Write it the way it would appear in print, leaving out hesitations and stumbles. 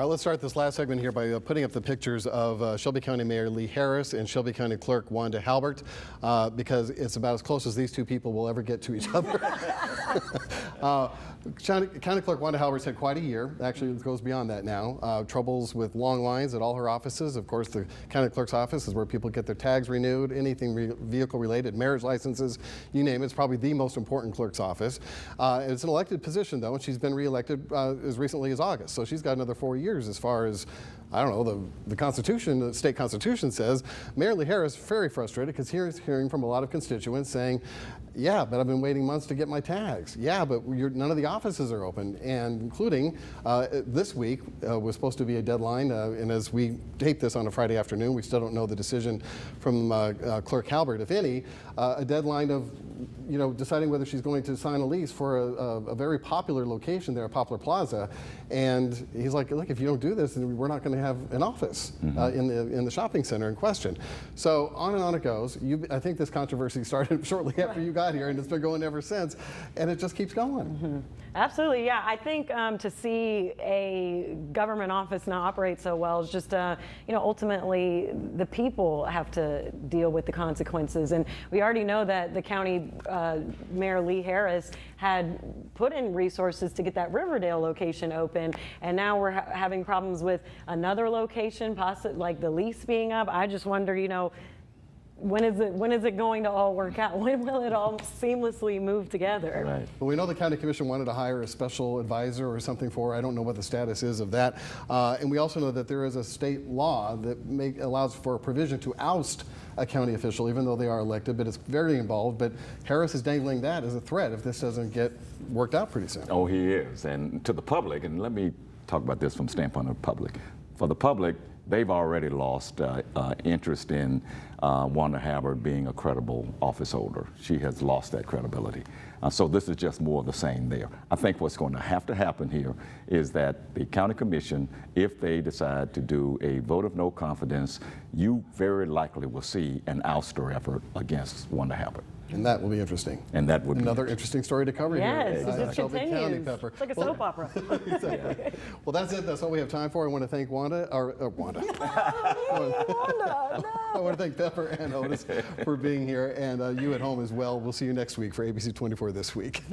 All right, let's start this last segment here by putting up the pictures of Shelby County Mayor Harris and Shelby County Clerk Wanda Halbert, because it's about as close as these two people will ever get to each other. County Clerk Wanda Halbert's had quite a year. Actually, it goes beyond that now. Troubles with long lines at all her offices. Of course, the County Clerk's office is where people get their tags renewed, anything vehicle related, marriage licenses, you name it. It's probably the most important clerk's office. It's an elected position, though, and she's been reelected as recently as August. So she's got another 4 years as far as, I don't know, the Constitution, the state Constitution says. Mayor Harris very frustrated because he's hearing from a lot of constituents saying, yeah, but I've been waiting months to get my tags. Yeah, but none of the offices are open, and including this week was supposed to be a deadline, and as we tape this on a Friday afternoon, we still don't know the decision from Clerk Halbert, if any, a deadline of deciding whether she's going to sign a lease for a very popular location there at Poplar Plaza. And he's like, look, if you don't do this, then we're not going to have an office in the shopping center in question. So on and on it goes. I think this controversy started shortly after you got here, and it's been going ever since, and it just keeps going. Absolutely, yeah. I think to see a government office not operate so well is just, ultimately the people have to deal with the consequences. And we already know that the county Mayor Harris had put in resources to get that Riverdale location open, and now we're having problems with another location, possibly like the lease being up. I just wonder, when is it going to all work out? When will it all seamlessly move together? Right. Well, we know the county commission wanted to hire a special advisor or something for her. I don't know what the status is of that. And we also know that there is a state law that allows for a provision to oust a county official, even though they are elected, but it's very involved. But Harris is dangling that as a threat if this doesn't get worked out pretty soon. Oh, he is. And to the public, and let me talk about this from the standpoint of the public. For the public, they've already lost interest in Wanda Halbert being a credible office holder. She has lost that credibility. So this is just more of the same there. I think what's going to happen here is that the county commission, if they decide to do a vote of no confidence, you very likely will see an ouster effort against Wanda Halbert. And that will be interesting. And that would be another interesting story to cover here. Yes, it just Shelby continues. County, Pepper. It's like a soap opera. Exactly. Well, that's it. That's all we have time for. I want to thank Wanda. Wanda, I want to thank Pepper and Otis for being here, and you at home as well. We'll see you next week for ABC24 This Week.